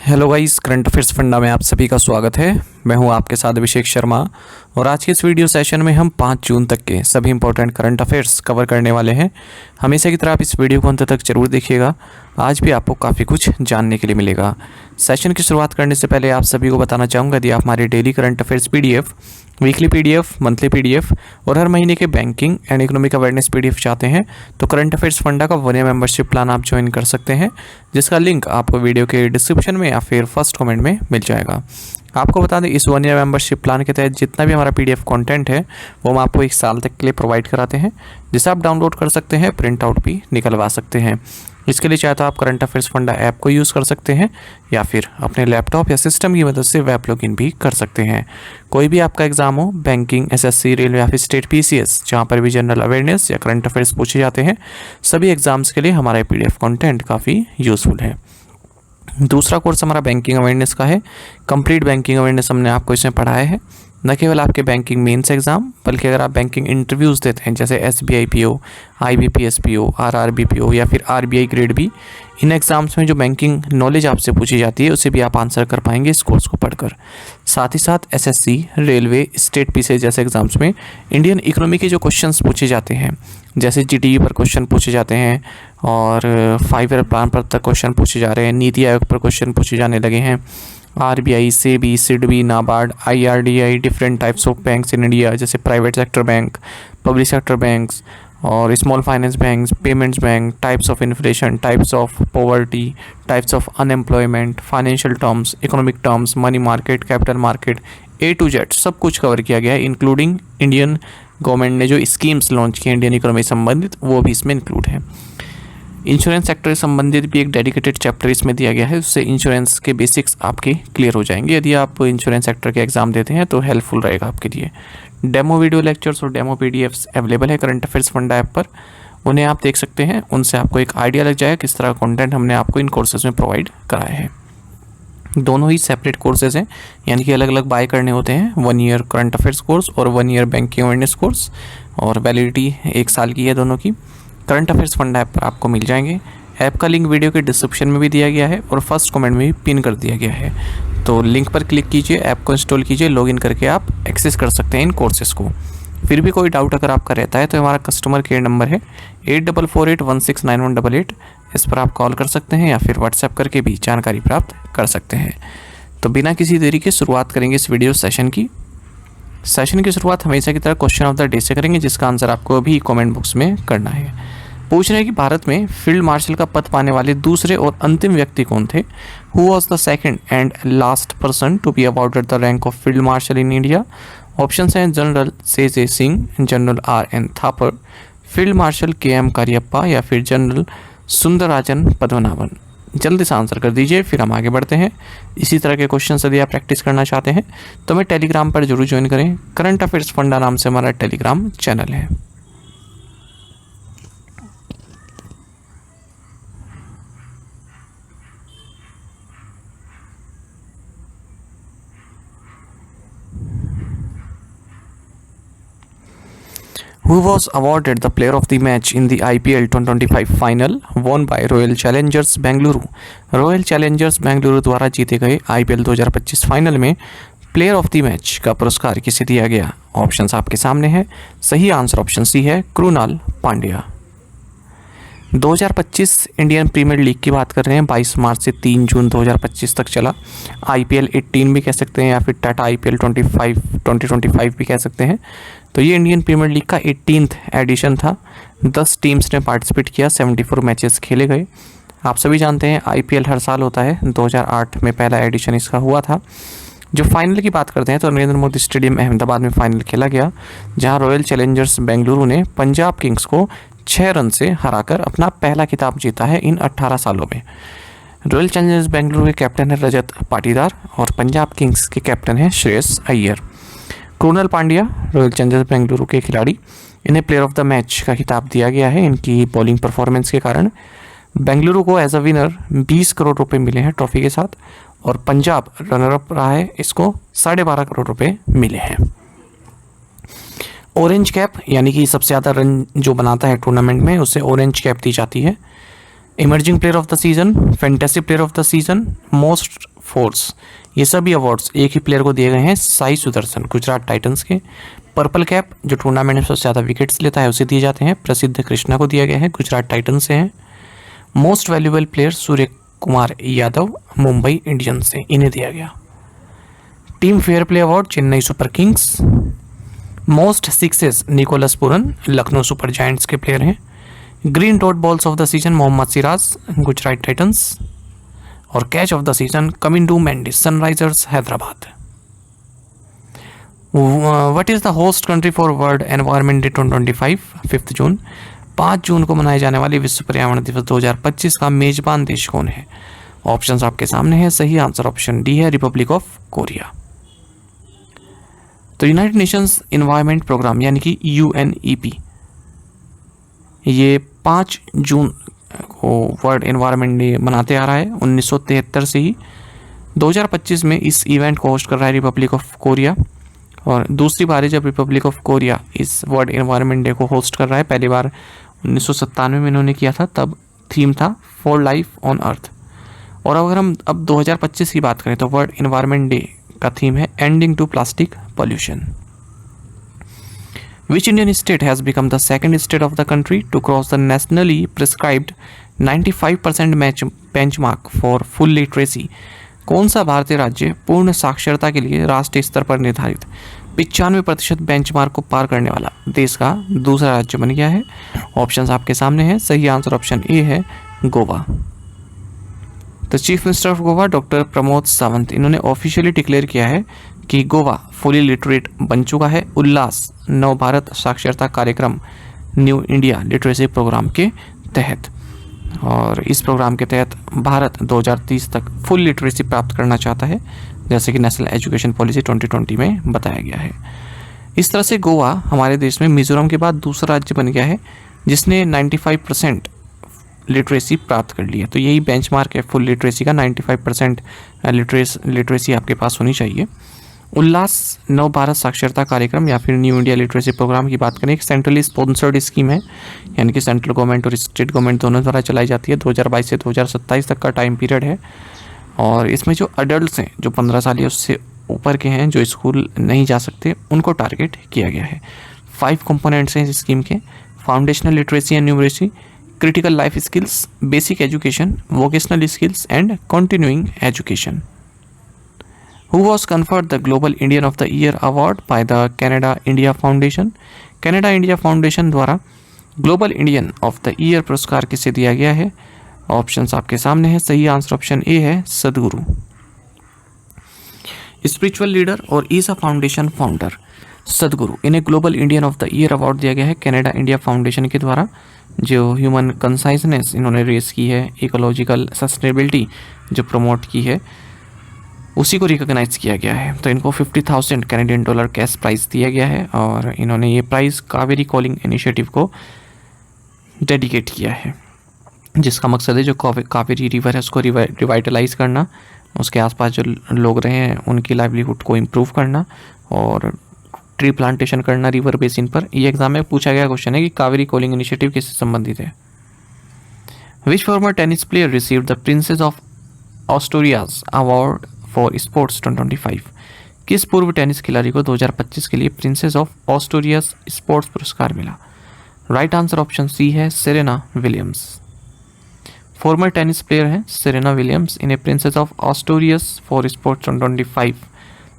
Hello guys, current affairs funda में आप सभी का स्वागत है। मैं हूं आपके साथ अभिषेक शर्मा और आज के इस वीडियो सेशन में हम 5 जून तक के सभी इंपॉर्टेंट करंट अफेयर्स कवर करने वाले हैं। हमेशा की तरह आप इस वीडियो को अंत तक जरूर देखिएगा। आज भी आपको काफ़ी कुछ जानने के लिए मिलेगा। सेशन की शुरुआत करने से पहले आप सभी को बताना चाहूँगा, यदि आप हमारे daily current affairs PDF, weekly PDF, monthly PDF और हर महीने के banking and economic awareness PDF चाहते हैं तो करंट अफेयर्स फंडा का 1 ईयर मेंबरशिप प्लान आप ज्वाइन कर सकते हैं, जिसका लिंक आपको वीडियो के डिस्क्रिप्शन में या फिर फर्स्ट कमेंट में मिल जाएगा। आपको बता दें, इस 1 ईयर मेंबरशिप प्लान के तहत जितना भी हमारा PDF कंटेंट है वो हम आपको 1 साल तक के लिए प्रोवाइड कराते हैं, जिसे आप डाउनलोड कर सकते हैं, प्रिंट आउट भी निकलवा सकते हैं। इसके लिए चाहे तो आप करंट अफेयर्स फंडा ऐप को यूज़ कर सकते हैं या फिर अपने लैपटॉप या सिस्टम की मदद से वेब लॉगिन भी कर सकते हैं। कोई भी आपका एग्जाम हो, बैंकिंग, SSC, रेलवे या फिर स्टेट PCS, जहाँ पर भी जनरल अवेयरनेस या करंट अफेयर्स पूछे जाते हैं, सभी एग्जाम्स के लिए हमारा PDF कंटेंट काफ़ी यूज़फुल है। दूसरा कोर्स हमारा बैंकिंग अवेयरनेस का है। कंप्लीट बैंकिंग अवेयरनेस हमने आपको इसमें पढ़ाया है, न केवल आपके बैंकिंग मेंस एग्जाम, बल्कि अगर आप बैंकिंग इंटरव्यूज़ देते हैं जैसे SBI PO, IBPS PO, RRB PO या फिर RBI ग्रेड B, इन एग्ज़ाम्स में जो बैंकिंग नॉलेज आपसे पूछी जाती है उसे भी आप आंसर कर पाएंगे इस कोर्स को पढ़कर। साथ ही साथ SSC, रेलवे, स्टेट PCS जैसे एग्ज़ाम्स में इंडियन इकोनॉमी के जो क्वेश्चंस पूछे जाते हैं, जैसे GDP पर क्वेश्चन पूछे जाते हैं और 5 ईयर प्लान पर तक क्वेश्चन पूछे जा रहे हैं, नीति आयोग पर क्वेश्चन पूछे जाने लगे हैं, RBI, SEBI, SIDBI, NABARD, IRDI, different types of banks in India, जैसे private sector bank, public sector banks और small finance banks, payments bank, types of inflation, types of poverty, types of unemployment, financial terms, economic terms, money market, capital market, A to Z सब कुछ cover किया गया है, including Indian government ने जो schemes launch की Indian economy से संबंधित, वो भी इसमें इंक्लूड है। इंश्योरेंस सेक्टर से संबंधित भी एक डेडिकेटेड चैप्टर इसमें दिया गया है, उससे इंश्योरेंस के बेसिक्स आपके क्लियर हो जाएंगे। यदि आप इंश्योरेंस सेक्टर के एग्जाम देते हैं तो हेल्पफुल रहेगा आपके लिए। डेमो वीडियो लेक्चर्स और डेमो PDFs अवेलेबल है करंट अफेयर्स फंडा ऐप पर, उन्हें आप देख सकते हैं। उनसे आपको एक आइडिया लग जाएगा किस तरह का कंटेंट हमने आपको इन कोर्सेज में प्रोवाइड कराया है। दोनों ही सेपरेट कोर्सेज हैं, यानी कि अलग अलग बाय करने होते हैं। 1 ईयर करंट अफेयर्स कोर्स और 1 ईयर बैंकिंग अवेयरनेस कोर्स, और वैलिडिटी 1 साल की है दोनों की। करंट अफेयर्स फंडा ऐप पर आपको मिल जाएंगे। ऐप का लिंक वीडियो के डिस्क्रिप्शन में भी दिया गया है और फर्स्ट कमेंट में भी पिन कर दिया गया है, तो लिंक पर क्लिक कीजिए, ऐप को इंस्टॉल कीजिए, लॉगिन करके आप एक्सेस कर सकते हैं इन कोर्सेज़ को। फिर भी कोई डाउट अगर आपका रहता है तो हमारा कस्टमर केयर नंबर है 8448169188, इस पर आप कॉल कर सकते हैं या फिर व्हाट्सएप करके भी जानकारी प्राप्त कर सकते हैं। तो बिना किसी देरी के शुरुआत करेंगे इस वीडियो सेशन की। सेशन की शुरुआत हमेशा की तरह क्वेश्चन ऑफ द डे से करेंगे, जिसका आंसर आपको अभी कमेंट बॉक्स में करना है। पूछ रहे हैं कि भारत में फील्ड मार्शल का पद पाने वाले दूसरे और अंतिम व्यक्ति कौन थे? Who was the second and last person to be awarded the rank of field marshal in India? Option हैं general CJ Singh, general RN Thapar, field marshal KM Cariappa या फिर जनरल सुंदरराजन पद्मनाभन। जल्दी से आंसर कर दीजिए, फिर हम आगे बढ़ते हैं। इसी तरह के क्वेश्चन यदि आप प्रैक्टिस करना चाहते हैं तो हमें टेलीग्राम पर जरूर ज्वाइन करें। करंट अफेयर्स फंडा नाम से हमारा टेलीग्राम चैनल है। Who was awarded the player of the match in the IPL 2025 final won by Royal Challengers Bengaluru? Royal Challengers Bengaluru द्वारा जीते गए IPL 2025 फाइनल में प्लेयर ऑफ द मैच का पुरस्कार किसे दिया गया? ऑप्शंस आपके सामने हैं। सही आंसर ऑप्शन C है, Krunal Pandya. 2025 Indian Premier League की बात कर रहे हैं। 22 मार्च से 3 जून 2025 तक चला। IPL 18 भी कह सकते हैं या फिर टाटा IPL 2025 भी कह सकते हैं। तो ये इंडियन प्रीमियर लीग का 18th एडिशन था। 10 टीम्स ने पार्टिसिपेट किया, 74 मैचेस खेले गए। आप सभी जानते हैं IPL हर साल होता है, 2008 में पहला एडिशन इसका हुआ था। जो फाइनल की बात करते हैं तो नरेंद्र मोदी स्टेडियम अहमदाबाद में फाइनल खेला गया, जहां रॉयल चैलेंजर्स बेंगलुरु ने पंजाब किंग्स को 6 रन से हराकर अपना पहला खिताब जीता है इन 18 सालों में। रॉयल चैलेंजर्स बेंगलुरु के कैप्टन है रजत पाटीदार और पंजाब किंग्स के कैप्टन है श्रेयस अय्यर। कृणाल पांड्या रॉयल चैलेंजर्स बेंगलुरु के खिलाड़ी, इन्हें प्लेयर ऑफ द मैच का खिताब दिया गया है इनकी बॉलिंग परफॉर्मेंस के कारण। बेंगलुरु को एज अ विनर 20 करोड़ रुपए मिले हैं ट्रॉफी के साथ, और पंजाब रनर अप रहा है, इसको 12.5 करोड़ रुपए मिले हैं। ऑरेंज कैप यानी कि सबसे ज़्यादा रन जो बनाता है टूर्नामेंट में उसे ऑरेंज कैप दी जाती है। Emerging player of the season, fantasy player of the season, most force. ये सभी अवार्ड्स एक ही प्लेयर को दिए गए हैं, साई सुदर्शन गुजरात टाइटंस के। पर्पल कैप जो टूर्नामेंट में सबसे ज़्यादा विकेट्स लेता है उसे दिए जाते हैं, प्रसिद्ध कृष्णा को दिया गया है, गुजरात टाइटंस से हैं। Most valuable player Surya Kumar Yadav Mumbai Indians से, इन्हें दिया गया। Team fair play award Chennai Super Kings. Most sixes Nicholas Pooran Lucknow Super Giants के प्लेयर हैं। Green dot balls of the season Mohammed Siraj Gujarat Titans. और catch of the season Kamindu Mendis Sunrisers Hyderabad. What is the host country for World environment Day 2025 5 जून। 5 जून को मनाए जाने वाले विश्व पर्यावरण दिवस 2025 का मेजबान देश कौन है। ऑप्शंस आपके सामने है, सही आंसर ऑप्शन डी है, रिपब्लिक ऑफ कोरिया। तो यूनाइटेड नेशंस एनवायरनमेंट प्रोग्राम यानी कि UNEP ये 5 जून को वर्ल्ड एनवायरनमेंट डे मनाते आ रहा है 1973 से ही। 2025 में इस इवेंट को होस्ट कर रहा है रिपब्लिक ऑफ कोरिया, और दूसरी बार है जब रिपब्लिक ऑफ कोरिया इस वर्ल्ड एनवायरनमेंट डे को होस्ट कर रहा है। पहली बार 1997 में इन्होंने किया था, तब थीम था फॉर लाइफ ऑन अर्थ। और अगर हम अब 2025 की बात करें तो वर्ल्ड एनवायरनमेंट डे का थीम है ending to plastic pollution. Which Indian state has become the second state of the country to cross the nationally prescribed 95% benchmark for full literacy? कौन सा भारतीय राज्य पूर्ण साक्षरता के लिए राष्ट्रीय स्तर पर निर्धारित 95% बेंचमार्क को पार करने वाला देश का दूसरा राज्य बन गया है। ऑप्शंस आपके सामने हैं, सही आंसर ऑप्शन ए है, गोवा। तो chief minister of Goa doctor Pramod Sawant इन्होंने ऑफिशियली डिक्लेयर किया है कि गोवा फुली लिटरेट बन चुका है उल्लास नव भारत साक्षरता कार्यक्रम न्यू इंडिया लिटरेसी प्रोग्राम के तहत। और इस प्रोग्राम के तहत भारत 2030 तक फुल लिटरेसी प्राप्त करना चाहता है, जैसे कि नेशनल एजुकेशन पॉलिसी 2020 में बताया गया है। इस तरह से गोवा हमारे देश में मिजोरम के बाद दूसरा राज्य बन गया है जिसने 95% लिटरेसी प्राप्त कर ली है। तो यही बेंचमार्क है फुल लिटरेसी का, 95% लिटरेसी आपके पास होनी चाहिए। उल्लास नव भारत साक्षरता कार्यक्रम या फिर न्यू इंडिया लिटरेसी प्रोग्राम की बात करें, एक सेंट्रली स्पॉन्सर्ड स्कीम है, यानी कि सेंट्रल गवर्नमेंट और स्टेट गवर्नमेंट दोनों द्वारा चलाई जाती है। 2022 से 2027 तक का टाइम पीरियड है। और इसमें जो अडल्ट हैं, जो 15 साल या उससे ऊपर के हैं, जो स्कूल नहीं जा सकते, उनको टारगेट किया गया है। 5 कंपोनेंट्स हैं इस स्कीम के, foundational literacy and numeracy, critical life skills, basic education, vocational skills and continuing education. Who was conferred the Global Indian of the Year award by the Canada India Foundation? Canada India Foundation द्वारा global Indian of the year पुरस्कार किसे दिया गया है? Options आपके सामने है, सही आंसर ऑप्शन ए है, सदगुरु। स्पिरिचुअल लीडर और ईसा फाउंडेशन फाउंडर सदगुरु, इन्हें global Indian of the year award दिया गया है कैनेडा इंडिया फाउंडेशन के द्वारा। जो ह्यूमन कंसाइजनेस इन्होंने रेस की है, इकोलॉजिकल सस्टेनेबिलिटी जो प्रमोट की है, उसी को रिकॉग्नाइज किया गया है। तो इनको 50,000 कैनेडियन डॉलर कैश प्राइज़ दिया गया है, और इन्होंने ये प्राइज़ कावेरी कॉलिंग इनिशिएटिव को डेडिकेट किया है, जिसका मकसद है जो कावेरी रिवर है उसको रिवाइटलाइज करना, उसके आसपास जो लोग रहे हैं उनकी लाइवलीहुड को इम्प्रूव करना, और ट्री प्लांटेशन करना रिवर बेसिन पर। ये एग्जाम में पूछा गया क्वेश्चन है कि कावेरी कॉलिंग इनिशिएटिव किससे संबंधित है। Which former tennis player received the Princess of Asturias award for sports 2025? किस पूर्व टेनिस खिलाड़ी को 2025 के लिए प्रिंसेस ऑफ ऑस्टोरियस स्पोर्ट्स पुरस्कार मिला? राइट आंसर ऑप्शन सी है, Serena Williams. Farmer tennis player हैं सेरेना विलियम्स, इन्हें प्रिंसेस ऑफ ऑस्टोरियस फॉर स्पोर्ट्स 2025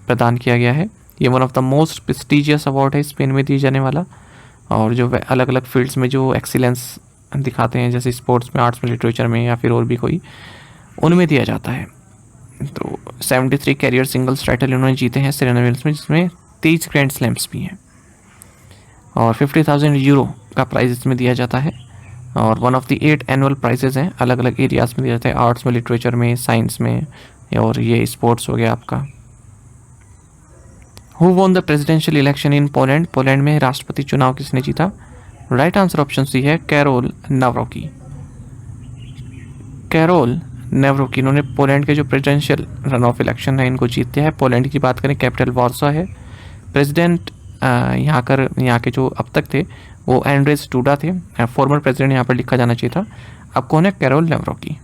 प्रदान किया गया है। ये one of the most prestigious award है स्पेन में दिए जाने वाला, और जो अलग अलग फील्ड्स में जो एक्सीलेंस दिखाते हैं, जैसे स्पोर्ट्स में, आर्ट्स में, लिटरेचर में या फिर और भी कोई, उनमें दिया जाता है। तो 73 कैरियर सिंगल्स टाइटल इन्होंने जीते हैं सेरेना विलियम्स में, जिसमें 23 ग्रैंड स्लैम्स भी हैं, और 50,000 यूरो का प्राइज़ इसमें दिया जाता है। और one of the 8 annual prizes हैं, अलग अलग एरियाज़ में दिया जाता है, आर्ट्स में, लिटरेचर में, साइंस में, और ये स्पोर्ट्स हो गया आपका। Who won the presidential election in Poland? Poland में राष्ट्रपति चुनाव किसने जीता? राइट आंसर ऑप्शन सी है, कैरोल नावरोकी। कैरोल नावरोकी, इन्होंने पोलैंड के जो प्रेसिडेंशियल रन ऑफ इलेक्शन है इनको जीत दिया है। पोलैंड की बात करें, कैपिटल वार्सा है। प्रेसिडेंट यहाँ के जो अब तक थे वो एंड्रेज डूडा थे, फॉर्मर प्रेसिडेंट यहाँ पर लिखा जाना चाहिए था। अब कौन है? Karol Nawrocki.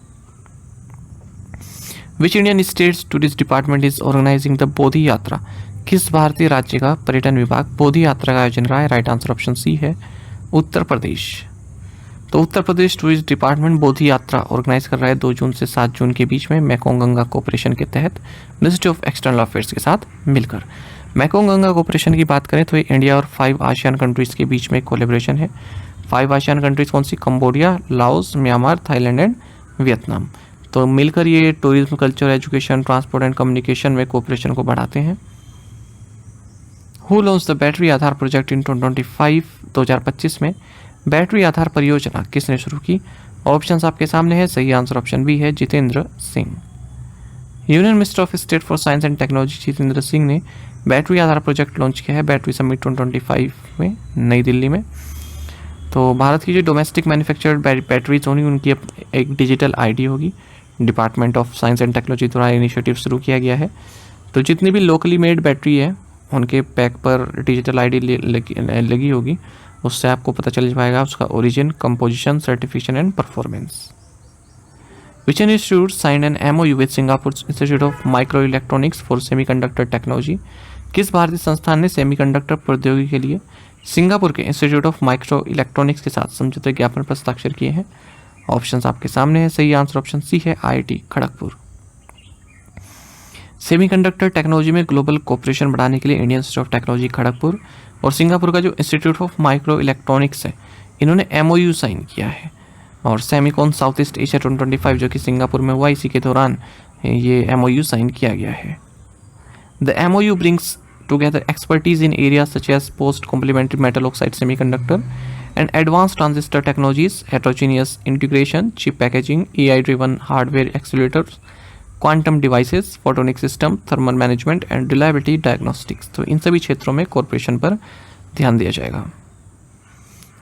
Which Indian state's tourist department is organizing the Bodhi Yatra? किस भारतीय राज्य का पर्यटन विभाग बोधि यात्रा का आयोजन रहा है? राइट आंसर ऑप्शन सी है उत्तर प्रदेश। तो उत्तर प्रदेश टूरिस्ट डिपार्टमेंट बोधि यात्रा ऑर्गेनाइज कर रहा है 2 जून से 7 जून के बीच में मैकोंग गंगा कोऑपरेशन के तहत मिनिस्ट्री ऑफ एक्सटर्नल अफेयर्स के साथ मिलकर। मैकोंग गंगा कोऑपरेशन की बात करें तो ये इंडिया और 5 आसियान कंट्रीज के बीच में कोलेब्रेशन है। 5 आसियान कंट्रीज कौन सी? Cambodia, Laos, Myanmar, Thailand and Vietnam. तो मिलकर ये tourism, culture, education, transport and communication में कोऑपरेशन को बढ़ाते हैं। Who launch the battery Aadhaar project in 2025 में बैटरी आधार परियोजना किसने शुरू की? ऑप्शंस आपके सामने है। सही आंसर ऑप्शन बी है Jitendra Singh. Union minister of state for science and technology Jitendra Singh ने बैटरी आधार प्रोजेक्ट लॉन्च किया है बैटरी समिट 2025 में नई दिल्ली में। तो भारत की जो डोमेस्टिक मैन्युफैक्चर्ड बैटरीज होंगी उनकी एक डिजिटल आईडी होगी। Department of science and technology द्वारा इनिशिएटिव शुरू किया गया है। तो जितनी भी लोकली मेड बैटरी है उनके पैक पर डिजिटल आईडी लगी होगी, उससे आपको पता चल पाएगा उसका origin, composition, certification and performance. Which institute signed an MOU with Singapore Institute of Microelectronics for Semiconductor Technology? किस भारतीय संस्थान ने सेमीकंडक्टर प्रौद्योगिकी के लिए सिंगापुर के इंस्टीट्यूट ऑफ माइक्रो इलेक्ट्रॉनिक्स के साथ समझौते ज्ञापन पर हस्ताक्षर किए हैं? ऑप्शंस आपके सामने है। सही आंसर ऑप्शन सी है IIT खड़गपुर। सेमीकंडक्टर टेक्नोलॉजी में ग्लोबल कोऑपरेशन बढ़ाने के लिए Indian institute of technology Kharagpur और सिंगापुर का जो इंस्टीट्यूट ऑफ माइक्रो इलेक्ट्रॉनिक्स है, इन्होंने MOU साइन किया है। और सेमिकॉन साउथ ईस्ट एशिया 2025 जो कि सिंगापुर में हुआ, इसी के दौरान ये MOU साइन किया गया है। The MOU brings together expertise in area such as post complementary metal oxide semiconductor and advance transistor technologies, heterogeneous integration, chip packaging, AI driven hardware accelerators, quantum devices, photonic system, thermal management and reliability diagnostics. तो इन सभी क्षेत्रों में corporation पर ध्यान दिया जाएगा।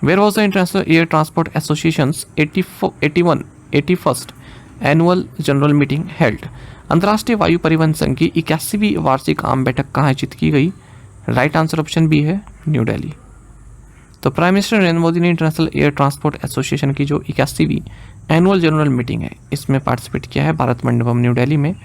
Where was the International Air Transport Association's 81st annual general meeting held? अंतर्राष्ट्रीय वायु परिवहन संघ की 81वीं वार्षिक आम बैठक कहाँ आयोजित की गई? राइट आंसर ऑप्शन बी है न्यू दिल्ली। तो प्राइम मिनिस्टर नरेंद्र मोदी ने इंटरनेशनल एयर ट्रांसपोर्ट एसोसिएशन की जो 81वीं एनुअल जनरल मीटिंग है इसमें पार्टिसिपेट किया है भारत मंडपम न्यू दिल्ली में।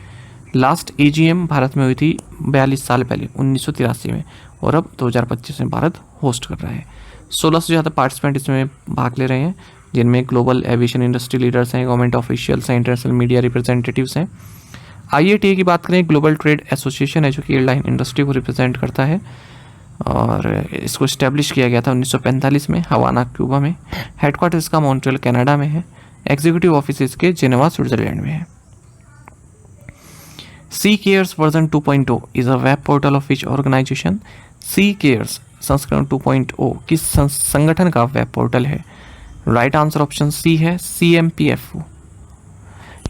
लास्ट AGM भारत में हुई थी 42 साल पहले 1983 में, और अब 2025 में भारत होस्ट कर रहा है। 16 से ज़्यादा पार्टिसिपेंट इसमें भाग ले रहे हैं, जिनमें ग्लोबल एविएशन इंडस्ट्री लीडर्स हैं, गवर्नमेंट ऑफिशियल्स हैं, इंटरनेशनल मीडिया रिप्रेजेंटेटिव्स हैं। IATA की बात करें, ग्लोबल ट्रेड एसोसिएशन है जो कि एयरलाइन इंडस्ट्री को रिप्रेजेंट करता है, और इसको इस्टेब्लिश किया गया था 1945 में हवाना क्यूबा में। हेडक्वार्टर इसका मॉन्ट्रियल कनाडा में है। एग्जीक्यूटिव ऑफिस इसके जेनेवा स्विट्जरलैंड में है। C CARES version 2.0 is a web portal of which organization? C CARES संस्करण 2.0 किस संगठन का वेब पोर्टल है? राइट आंसर ऑप्शन सी है CMPFO।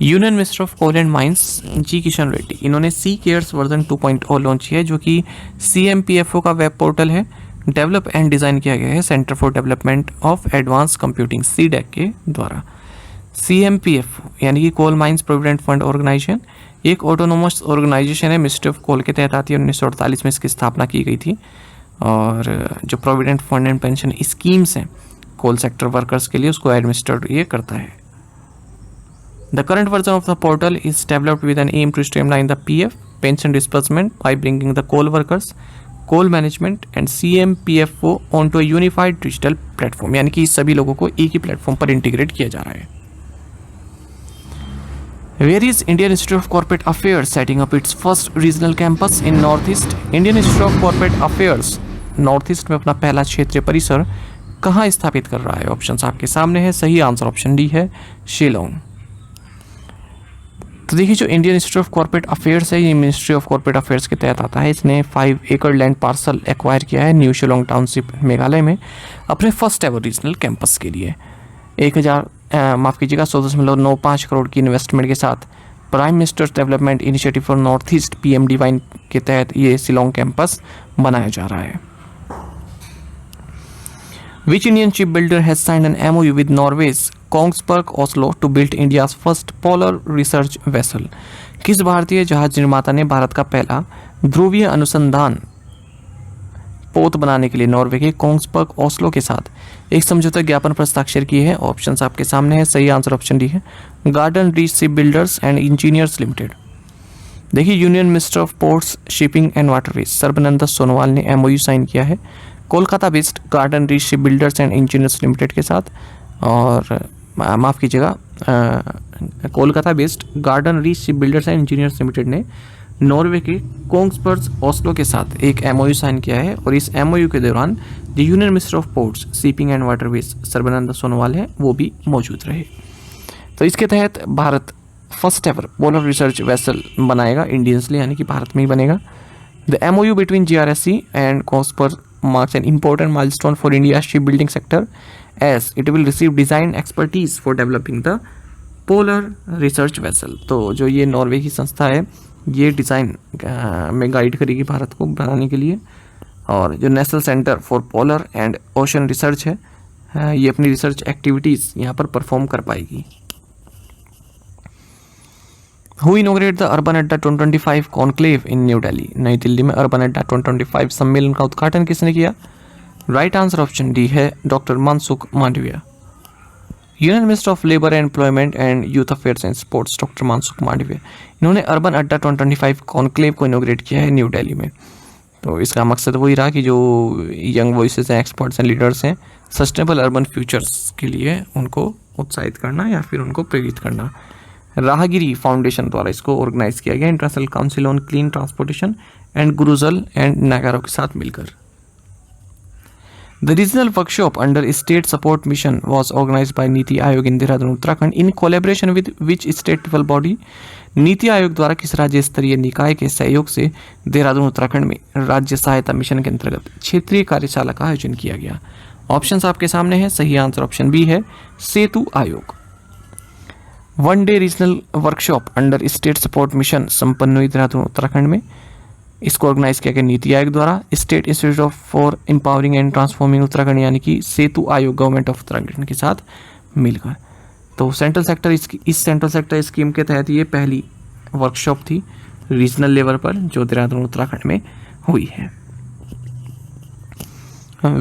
Union minister of coal and mines G Kishan Reddy, इन्होंने सी केयर्स वर्जन 2.0 लॉन्च किया है जो कि CMPFO का वेब पोर्टल है। डेवलप एंड डिज़ाइन किया गया है centre for development of advance computing CDEC के द्वारा। CMPFO यानी कि coal mines provident fund organisation एक ऑटोनोमस ऑर्गेनाइजेशन है, मिनिस्ट्री ऑफ कोल के तहत आती है। 1948 में इसकी स्थापना की गई थी, और जो provident fund and pension schemes हैं कोल सेक्टर वर्कर्स के लिए, उसको एडमिनिस्ट्रेट ये करता है। The current version of the portal is developed with an aim to streamline the PF pension disbursement by bringing the coal workers, coal management and CMPFO on to unified digital platform, यानी कि सभी लोगों को एक ही platform पर integrate किया जा रहा है। Where is Indian Institute of Corporate Affairs setting up its first regional campus in Northeast? Indian Institute of Corporate Affairs north east में अपना पहला क्षेत्रीय परिसर कहाँ स्थापित कर रहा है? ऑप्शंस आपके सामने है। सही आंसर ऑप्शन डी है शिलोंग। तो देखिए, जो Indian institute of corporate affairs है, ये मिनिस्ट्री ऑफ कॉर्पोरेट अफेयर्स के तहत आता है। इसने 5 एकड़ लैंड पार्सल एक्वायर किया है न्यू शिलोंग टाउनशिप मेघालय में अपने फर्स्ट एवर रीजनल कैंपस के लिए। 14.95 करोड़ की इन्वेस्टमेंट के साथ prime ministers development initiative for north east PMDY के तहत ये शिलोंग कैंपस बनाया जा रहा है। Which Indian shipbuilder has signed an MOU with Norway's Kongsberg Oslo to build India's first polar research vessel? किस भारतीय जहाज निर्माता ने भारत का पहला ध्रुवीय अनुसंधान पोत बनाने के लिए नॉर्वे के कोंग्सबर्ग ओस्लो के साथ एक समझौता ज्ञापन पर हस्ताक्षर किए हैं? ऑप्शंस आपके सामने है। सही आंसर ऑप्शन डी है Garden Reach ship builders and engineers limited. देखिए, union minister of ports, shipping and waterways Sarbananda Sonowal ने एमओयू साइन किया है Kolkata based Garden Reach ship builders and engineers limited के साथ। और माफ़ कीजिएगा, Kolkata based Garden Reach ship builders and engineers limited ने नॉर्वे के कोंग्सबर्ग ओस्लो के साथ एक एमओयू साइन किया है। और इस एमओयू के दौरान the union minister of ports, shipping and waterways Sarbananda Sonowal है वो भी मौजूद रहे। तो इसके तहत Bharat first ever polar research vessel बनाएगा इंडियंसली, यानी कि भारत में ही बनेगा। The MOU between GRSC and Kongsberg marks an important milestone for India's shipbuilding sector as it will receive design expertise for developing the polar research vessel। तो जो ये Norway की संस्था है ये डिज़ाइन में गाइड करेगी भारत को बनाने के लिए। और जो national centre for polar and ocean research है ये अपनी रिसर्च एक्टिविटीज़ यहाँ पर परफॉर्म कर पाएगी। हु इनोग्रेट द अर्बन अड्डा 2025 कॉन्क्लेव इन न्यू दिल्ली। नई दिल्ली में अर्बन अड्डा 2025 सम्मेलन का उद्घाटन किसने किया? राइट आंसर ऑप्शन डी है doctor Mansukh Mandaviya. Union minister of labour employment and youth affairs and sports doctor Mansukh Mandaviya, इन्होंने अर्बन अड्डा 2025 कॉन्क्लेव को इनोग्रेट किया है न्यू दिल्ली में। तो इसका मकसद वही रहा कि जो यंग वॉइसेस हैं, एक्सपर्ट्स हैं, लीडर्स हैं, सस्टेनेबल अर्बन फ्यूचर्स के लिए उनको उत्साहित करना या फिर उनको प्रेरित करना। राहगिरी फाउंडेशन द्वारा इसको ऑर्गेनाइज किया गया, international council on clean transportation and Gurujal and Nagarro के साथ मिलकर। The regional workshop under state support mission was organize by NITI Aayog in Dehradun Uttarakhand in collaboration with which state level body. NITI Aayog द्वारा किस राज्य स्तरीय निकाय के सहयोग से देहरादून उत्तराखंड में राज्य सहायता मिशन के अंतर्गत क्षेत्रीय कार्यशाला का आयोजन किया गया? ऑप्शंस आपके सामने है, सही आंसर ऑप्शन बी है सेतु आयोग। One day regional workshop under state support mission संपन्न हुई देहरादून उत्तराखंड में। इसको ऑर्गेनाइज किया गया नीति आयोग द्वारा, state institute for empowering and transforming Uttarakhand यानी कि सेतु आयोग गवर्नमेंट ऑफ उत्तराखंड के साथ मिलकर। तो सेंट्रल सेक्टर इस सेंट्रल सेक्टर स्कीम के तहत ये पहली वर्कशॉप थी रीजनल लेवल पर जो देहरादून उत्तराखंड में हुई है।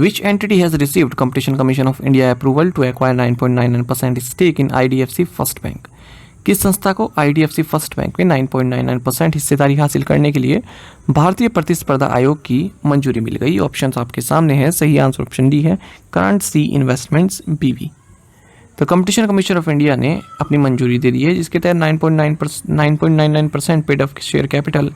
Which entity has received Competition Commission of India approval to acquire 9.99% stake in IDFC First Bank? किस संस्था को IDFC फर्स्ट बैंक में 9.99% हिस्सेदारी हासिल करने के लिए भारतीय प्रतिस्पर्धा आयोग की मंजूरी मिल गई? ऑप्शन आपके सामने है, सही आंसर ऑप्शन डी है करंट सी इन्वेस्टमेंट्स BV। तो कंपटीशन कमीशन ऑफ इंडिया ने अपनी मंजूरी दे दी है जिसके तहत 9.99% paid of share capital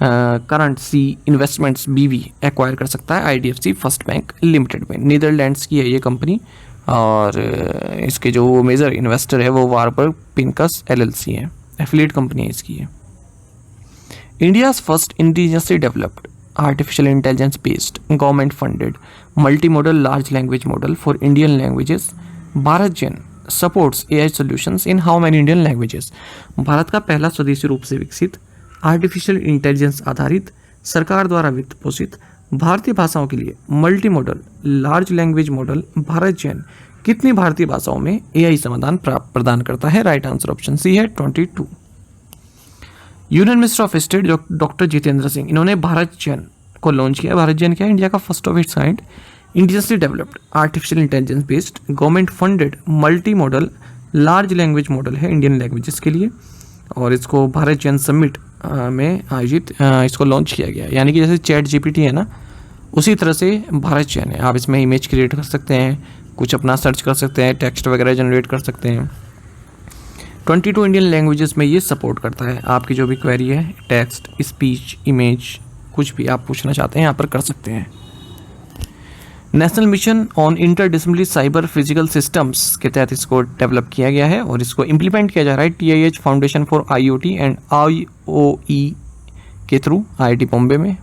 Currant Sea Investments BV acquire कर सकता है IDFC फर्स्ट बैंक लिमिटेड में। नीदरलैंड्स की है ये कंपनी और इसके जो मेजर इन्वेस्टर है वो वारबर्ग पिंकस LLC है, एफिलिएट कंपनी है इसकी है। India's first indigenously developed artificial intelligence based government funded multi modal large language model for Indian languages Bharat Gen supports AI solutions in how many Indian languages. Bharat का पहला स्वदेशी रूप से विकसित आर्टिफिशियल इंटेलिजेंस आधारित सरकार द्वारा वित्त पोषित भारतीय भाषाओं के लिए multi model large language model Bharat Gen कितनी भारतीय भाषाओं में AI समाधान प्रदान करता है? राइट आंसर ऑप्शन सी है 22। Union minister of state doctor Jitendra Singh, इन्होंने भारत जेन को लॉन्च किया। भारत जेन क्या है? इंडिया का first of its kind indigenously developed artificial intelligence based government funded multi modal large language model है इंडियन लैंग्वेजेस के लिए और इसको भारत जेन समिट में आयोजित इसको लॉन्च किया गया। यानी कि जैसे चैट GPT है ना, उसी तरह से भारत जेन है। आप इसमें इमेज क्रिएट कर सकते हैं, कुछ अपना सर्च कर सकते हैं, टेक्स्ट वगैरह जनरेट कर सकते हैं। 22 इंडियन लैंग्वेजेस में ये सपोर्ट करता है। आपकी जो भी क्वेरी है, टेक्स्ट, स्पीच, इमेज, कुछ भी आप पूछना चाहते हैं यहाँ पर कर सकते हैं। National mission on interdisciplinary cyber physical systems के तहत इसको डेवलप किया गया है और इसको इम्प्लीमेंट किया जा रहा है TIH foundation for IoT and IOE के थ्रू IIT बॉम्बे में।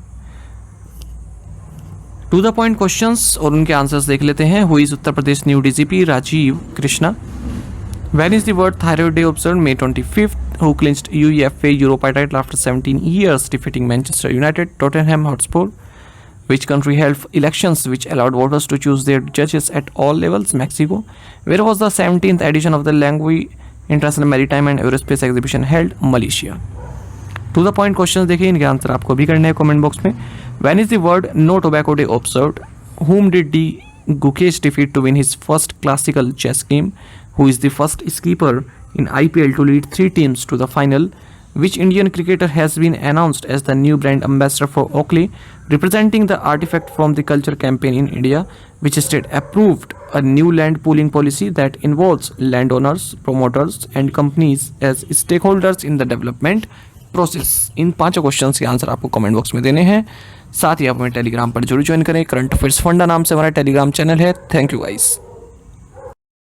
टू द पॉइंट क्वेश्चंस और उनके आंसर्स देख लेते हैं। Who is Uttar Pradesh new DGP Rajeev Krishna? When is the World Thyroid Day observed? May 25th. Who clinched UEFA Europa title after 17 years, defeating Manchester United, Tottenham Hotspur? Which country held elections which allowed voters to choose their judges at all levels? Mexico. Where was the 17th edition of the Language International Maritime and Aerospace Exhibition held? Malaysia. To the point questions देखिए, इनके answer आपको भी करने हैं comment box में। When is the World No Tobacco Day observed? Whom did the Gukesh defeat to win his first classical chess game? Who is the first skipper in IPL to lead 3 teams to the final? Which Indian cricketer has been announced as the new brand ambassador for Oakley, representing the artifact from the culture campaign in India? Which state approved a new land pooling policy that involves landowners, promoters, and companies as stakeholders in the development process? इन पांचों questions के answer आपको comment box में देने हैं। साथ ही आप हमें टेलीग्राम पर जरूर ज्वाइन करें। करंट अफेयर्स फंडा नाम से हमारा टेलीग्राम चैनल है। Thank you guys.